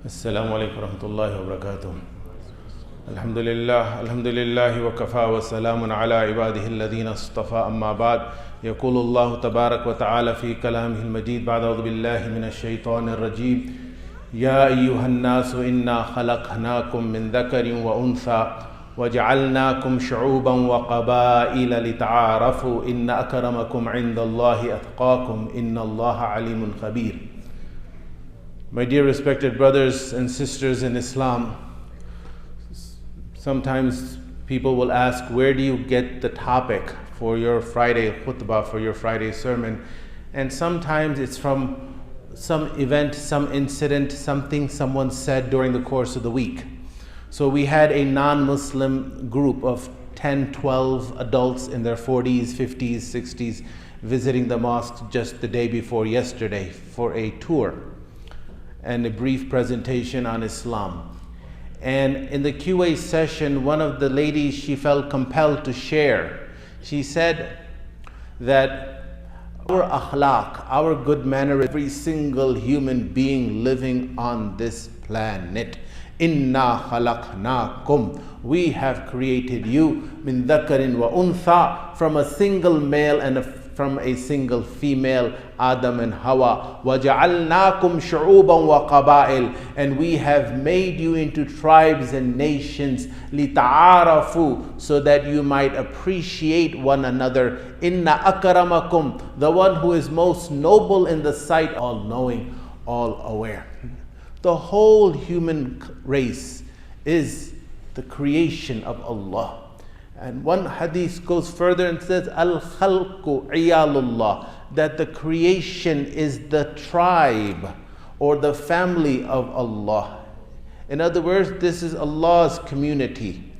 السلام عليكم ورحمة الله وبركاته. الحمد لله وكفى وسلام على عباده الذين اصطفى. أما بعد، يقول الله تبارك وتعالى في كلامه المجيد بعد أعوذ بالله من الشيطان الرجيم: يا أيها الناس إنا خلقناكم من ذكر وأنثى وجعلناكم شعوبا وقبائل لتعارفوا إن أكرمكم عند الله أتقاكم إن الله عليم خبير. My dear respected brothers and sisters in Islam, sometimes people will ask, where do you get the topic for your Friday khutbah, for your Friday sermon? And sometimes it's from some event, some incident, something someone said during the course of the week. So we had a non-Muslim group of 10, 12 adults in their 40s, 50s, 60s visiting the mosque just the day before yesterday for a tour and a brief presentation on Islam. And in the QA session, one of the ladies, she felt compelled to share. She said that our akhlaq, our good manner, every single human being living on this planet, inna khalaqnakum, we have created you min dhakarin wa untha, from a single male and from a single female, Adam and Hawa. وَجَعَلْنَاكُمْ شُعُوبًا وَقَبَائِلٍ, and we have made you into tribes and nations, لِتَعَارَفُوا, so that you might appreciate one another. Inna akramakum, the one who is most noble in the sight, all-knowing, all-aware. The whole human race is the creation of Allah. And one hadith goes further and says, Al-Khalqu iyalullah, that the creation is the tribe or the family of Allah. In other words, this is Allah's community.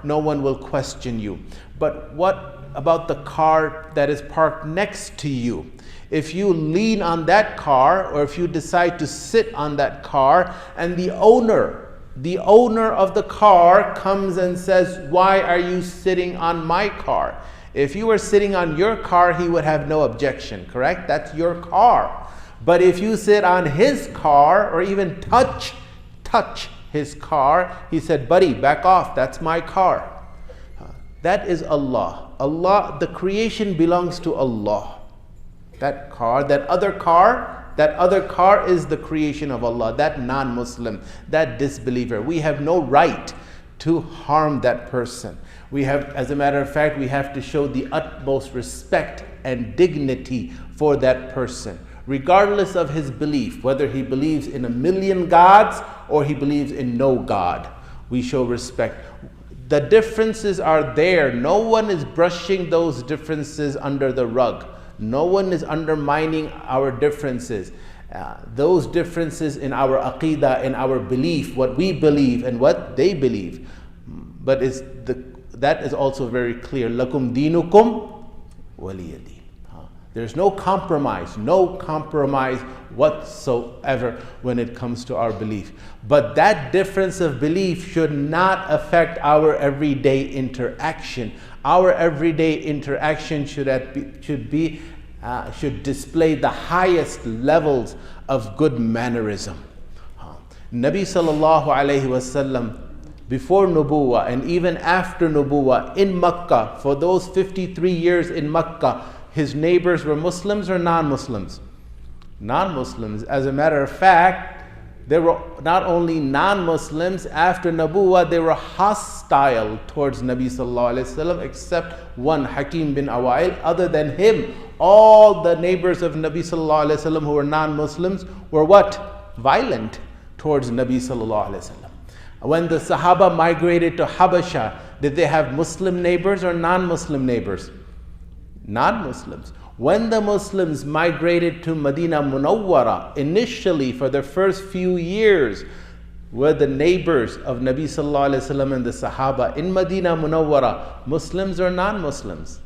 No one will question you. But what about the car that is parked next to you? If you lean on that car, or if you decide to sit on that car, and the owner of the car comes and says, why are you sitting on my car? If you were sitting on your car, he would have no objection, correct? That's your car. But if you sit on his car, or even touch his car, he said, buddy, back off, that's my car. That is Allah. Allah, the creation belongs to Allah. That car, that other car is the creation of Allah, that non-Muslim, that disbeliever. We have no right to harm that person. We have, as a matter of fact, we have to show the utmost respect and dignity for that person, regardless of his belief, whether he believes in 1,000,000 gods or he believes in no God. We show respect. The differences are there. No one is brushing those differences under the rug. No one is undermining our differences. Those differences in our aqidah, in our belief, what we believe and what they believe. But that is also very clear. Lakum dinukum waliyadin. There's no compromise whatsoever when it comes to our belief. But that difference of belief should not affect our everyday interaction. Our everyday interaction should display the highest levels of good mannerism. Nabi sallallahu alayhi wasallam, before Nubuwah and even after Nubuwah in Makkah, for those 53 years in Makkah, his neighbors were Muslims or non-Muslims? Non-Muslims. As a matter of fact, they were not only non-Muslims, after Nubuwah, they were hostile towards Nabi sallallahu alayhi wasallam, except one, Hakim bin Awail. Other than him, all the neighbors of Nabi sallallahu alayhi wasallam who were non-Muslims were what? Violent towards Nabi sallallahu alayhi wasallam. When the Sahaba migrated to Habasha, did they have Muslim neighbors or non-Muslim neighbors? Non-Muslims. When the Muslims migrated to Medina Munawwara, initially for the first few years, were the neighbors of Nabi sallallahu alayhi wasallam and the Sahaba in Medina Munawwara Muslims or non-Muslims?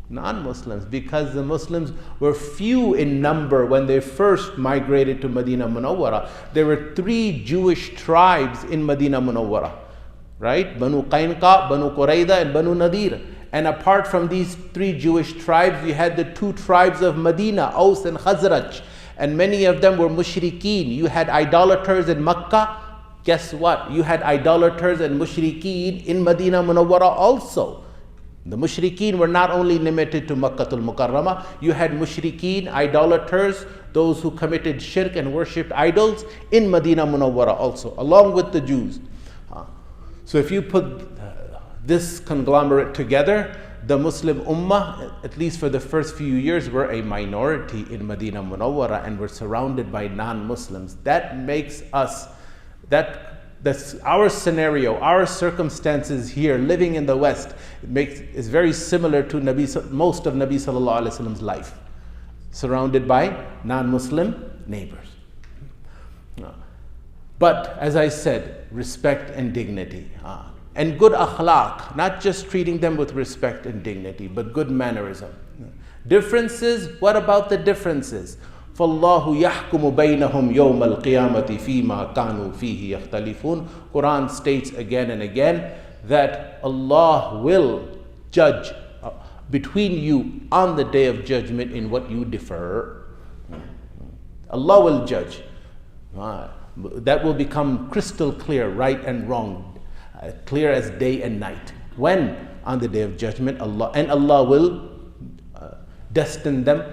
Non-Muslims, because the Muslims were few in number when they first migrated to Medina Munawwara. There were 3 Jewish tribes in Medina Munawwara, right? Banu Qainqa, Banu Qurayza, and Banu Nadir. And apart from these 3 Jewish tribes, we had the 2 tribes of Medina, Aus and Khazraj. And many of them were mushrikeen. You had idolaters in Makkah. Guess what? You had idolaters and mushrikeen in Medina Munawwara also. The mushrikeen were not only limited to Makkatul Mukarramah. You had mushrikeen, idolaters, those who committed shirk and worshipped idols in Medina Munawwara also, along with the Jews. So if you put this conglomerate together, the Muslim Ummah, at least for the first few years, were a minority in Medina Munawwara and were surrounded by non-Muslims. That makes us, that's our scenario, our circumstances here, living in the West, is very similar to most of Nabi Sallallahu Alaihi Wasallam's life, surrounded by non-Muslim neighbors. But as I said, respect and dignity. And good akhlaq, not just treating them with respect and dignity, but good mannerism. Differences, what about the differences? فَاللَّهُ يَحْكُمُ بَيْنَهُمْ يَوْمَ الْقِيَامَةِ فِي مَا كَانُوا فِيهِ يَخْتَلِفُونَ. Quran states again and again that Allah will judge between you on the day of judgment in what you differ. Allah will judge. That will become crystal clear, right and wrong, clear as day and night. When? On the day of judgment, Allah will destine them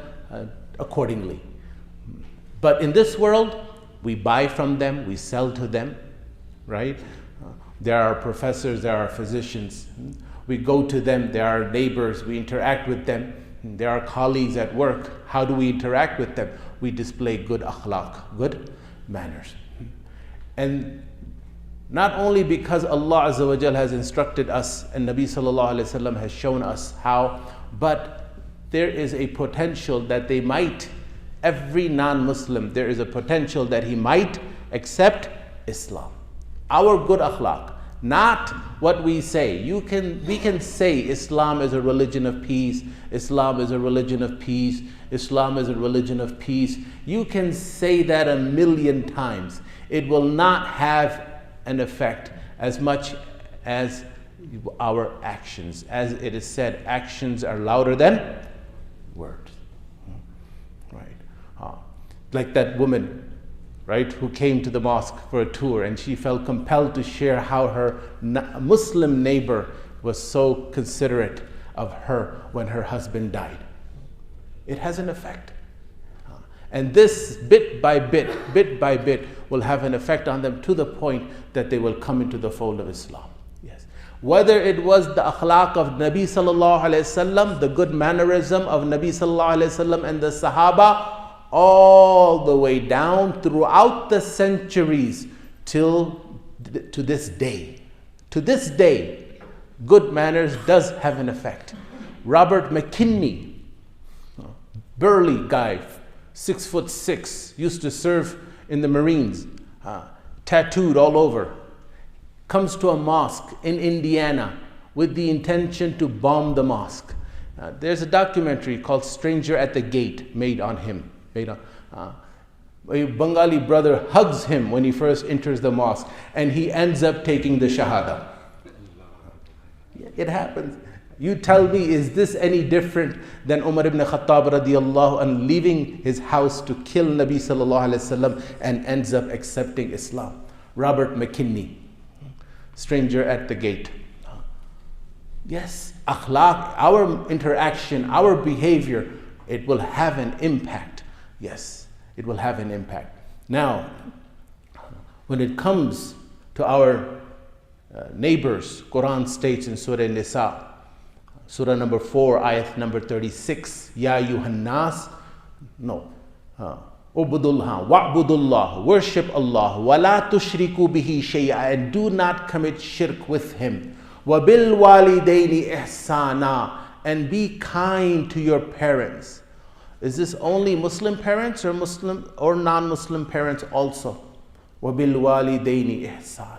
accordingly. But in this world, we buy from them, we sell to them, right? There are professors, there are physicians. We go to them, there are neighbors, we interact with them. There are colleagues at work. How do we interact with them? We display good akhlaq, good manners. And not only because Allah Azza wa Jal has instructed us and Nabi Sallallahu Alaihi Wasallam has shown us how, but there is a potential that they might, every non-Muslim, there is a potential that he might accept Islam. Our good akhlaq, not what we say. We can say Islam is a religion of peace, Islam is a religion of peace, Islam is a religion of peace. You can say that 1,000,000 times. It will not have an effect as much as our actions. As it is said, actions are louder than words. Right? Like that woman, right, who came to the mosque for a tour, and she felt compelled to share how her Muslim neighbor was so considerate of her when her husband died. It has an effect. And this bit by bit will have an effect on them to the point that they will come into the fold of Islam. Yes. Whether it was the akhlaq of Nabi Sallallahu Alaihi Wasallam, the good mannerism of Nabi Sallallahu Alaihi Wasallam and the Sahaba, all the way down throughout the centuries to this day. To this day, good manners does have an effect. Robert McKinley, burly guy, 6'6", used to serve in the Marines, tattooed all over, comes to a mosque in Indiana with the intention to bomb the mosque. There's a documentary called Stranger at the Gate made on him. A Bengali brother hugs him when he first enters the mosque, and he ends up taking the Shahada. It happens. You tell me, is this any different than Umar ibn Khattab radiallahu anhu leaving his house to kill Nabi sallallahu alaihi wasallam and ends up accepting Islam? Robert McKinley, Stranger at the Gate. Yes, akhlaq, our interaction, our behavior, it will have an impact. Yes, it will have an impact. Now, when it comes to our neighbors, Quran states in Surah Nisa, Surah number 4, ayat number 36, Ya Yuhannas, Ubudullah, Wa'budullah, worship Allah, wa la tushriku bihi shay'a, and do not commit shirk with Him. Wa bil walidaini ihsana, and be kind to your parents. Is this only Muslim parents or Muslim or non-Muslim parents also? Wa bil walidaini ihsana.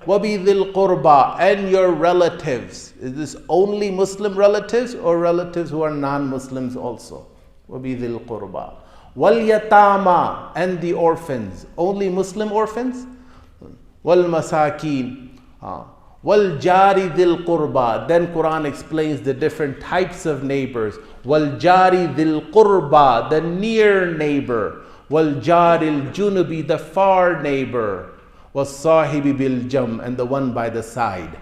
وَبِذِي الْقُرْبَى, and your relatives. Is this only Muslim relatives or relatives who are non-Muslims also? وَبِذِي الْقُرْبَى وَالْيَتَامَى, and the orphans. Only Muslim orphans? وَالْمَسَاكِينَ وَالْجَارِ ذِي الْقُرْبَى. Then Quran explains the different types of neighbors. وَالْجَارِ ذِي الْقُرْبَى, the near neighbor. وَالْجَارِ الْجُنُبِ, the far neighbor, وَالصَّاحِبِ بِالْجَنْبِ, and the one by the side.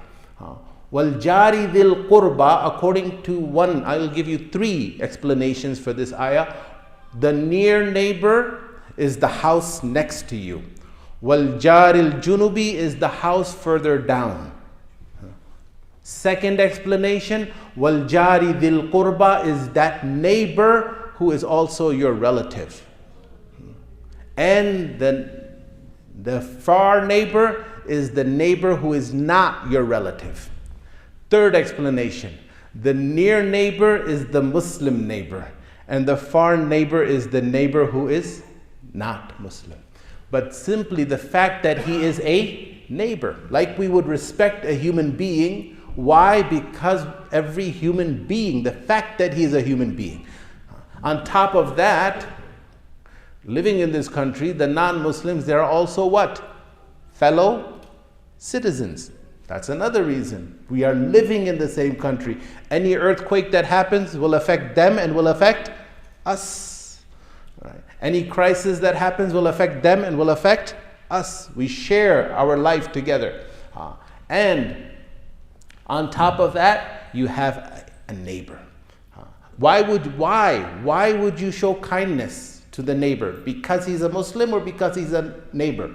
وَالْجَارِ ذِي الْقُرْبَى, according to one, I will give you three explanations for this ayah. The near neighbor is the house next to you. وَالْجَارِ الْجُنُبِ is the house further down. Second explanation, وَالْجَارِ ذِي الْقُرْبَى is that neighbor who is also your relative. And the far neighbor is the neighbor who is not your relative. Third explanation, the near neighbor is the Muslim neighbor, and the far neighbor is the neighbor who is not Muslim. But simply the fact that he is a neighbor, like we would respect a human being. Why? Because every human being, the fact that he is a human being. On top of that, living in this country, the non-Muslims, they are also what? Fellow citizens. That's another reason. We are living in the same country. Any earthquake that happens will affect them and will affect us. Right? Any crisis that happens will affect them and will affect us. We share our life together. And on top of that, you have a neighbor. Why would you show kindness to the neighbor? Because he's a Muslim or because he's a neighbor?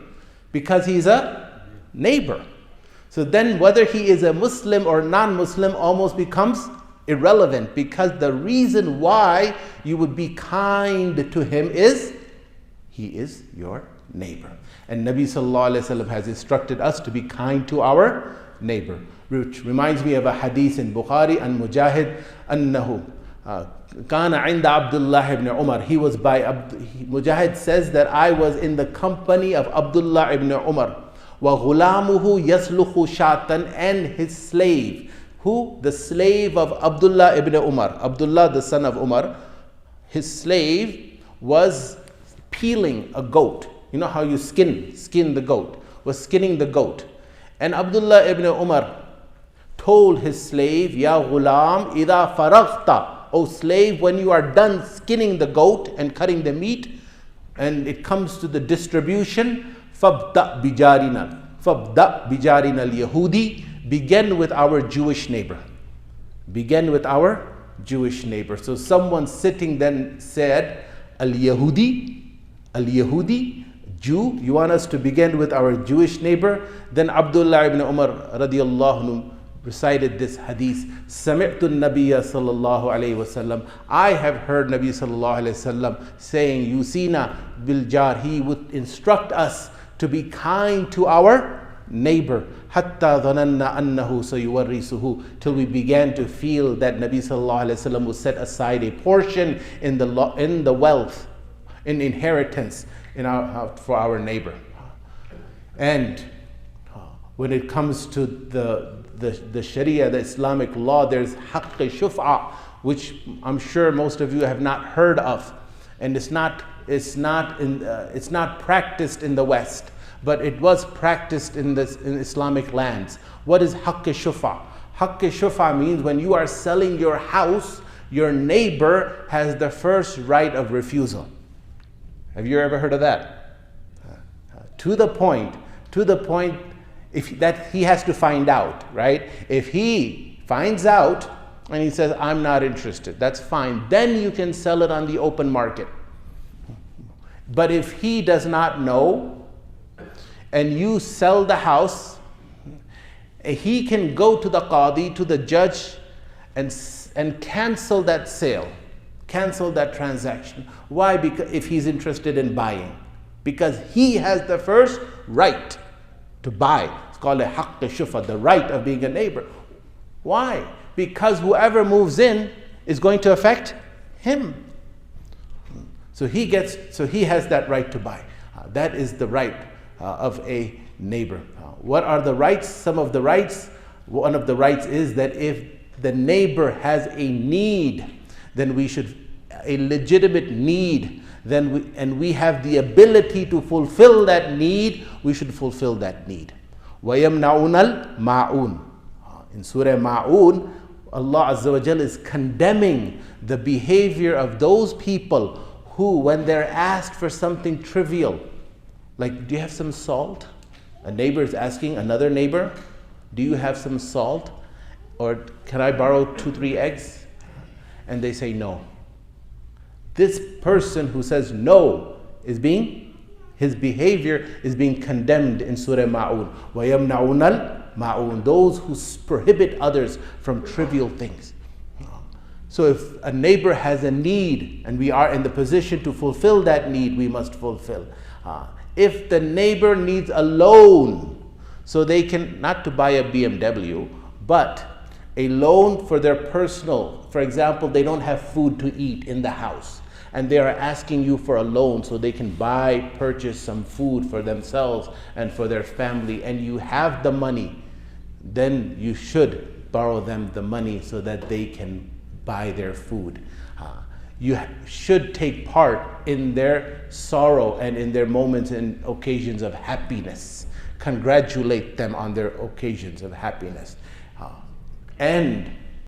Because he's a neighbor. So then whether he is a Muslim or non-Muslim almost becomes irrelevant, because the reason why you would be kind to him is he is your neighbor. And Nabi sallallahu alaihi wasallam has instructed us to be kind to our neighbor, which reminds me of a hadith in Bukhari and Mujahid annahu kana inda Abdullah ibn Umar. He was by Mujahid says that I was in the company of Abdullah ibn Umar. Wa ghulamuhu yasluhu shatan, and his slave. Who? The slave of Abdullah ibn Umar. Abdullah, the son of Umar. His slave was peeling a goat. You know how you skin the goat. Was skinning the goat. And Abdullah ibn Umar told his slave, Ya ghulam, idha faraghta, O slave, when you are done skinning the goat and cutting the meat, and it comes to the distribution, fabda bijarina al-Yahudi, begin with our Jewish neighbor. Begin with our Jewish neighbor. So someone sitting then said, Al-Yahudi, Jew, you want us to begin with our Jewish neighbor? Then Abdullah ibn Umar radiallahu anhu recited this hadith. Sami'tu an-Nabiyya sallallahu alayhi wasallam. I have heard Nabi sallallahu alayhi wasallam saying, Yusina bil jar. He would instruct us to be kind to our neighbor. Hatta dhananna annahu sayuwarrisuhu, till we began to feel that Nabi sallallahu alayhi wasallam would set aside a portion in the wealth, in inheritance, for our neighbor. And when it comes to the Sharia, the Islamic law, there's 𝙁𝙊𝙉𝙊𝙒 𝘾𝙊𝙉, which I'm sure most of you have not heard of, and it's not practiced in the West, but it was practiced in Islamic lands. What is 𝙁𝙊𝙉𝙊𝙒? 𝙁𝙊𝙉 means when you are selling your house, your neighbor has the first right of refusal. Have you ever heard of that? To the point that he has to find out, right? If he finds out and he says, I'm not interested, that's fine. Then you can sell it on the open market. But if he does not know and you sell the house, he can go to the qadi, to the judge, and cancel that sale, cancel that transaction. Why? Because if he's interested in buying, because he has the first right to buy. It's called a 𝙁𝙊𝙉𝙊𝙒, the right of being a neighbor. Why? Because whoever moves in is going to affect him. So he has that right to buy. That is the right of a neighbor. What are the rights? Some of the rights. One of the rights is that if the neighbor has a need, then a legitimate need, and we have the ability to fulfill that need, we should fulfill that need. وَيَمْنَعُونَ الْمَاعُونَ. In Surah Ma'un, Allah Azza wa Jal is condemning the behavior of those people who, when they're asked for something trivial, like, do you have some salt? A neighbor is asking another neighbor, do you have some salt? Or can I borrow 2-3 eggs? And they say no. This person who says no his behavior is being condemned in Surah Ma'un. وَيَمْنَعُونَ الْمَعُونَ. Those who prohibit others from trivial things. So if a neighbor has a need and we are in the position to fulfill that need, we must fulfill. If the neighbor needs a loan, so they can, not to buy a BMW, but a loan for their personal, for example, they don't have food to eat in the house, and they are asking you for a loan so they can purchase some food for themselves and for their family, and you have the money, then you should borrow them the money so that they can buy their food. You should take part in their sorrow and in their moments and occasions of happiness. Congratulate them on their occasions of happiness. And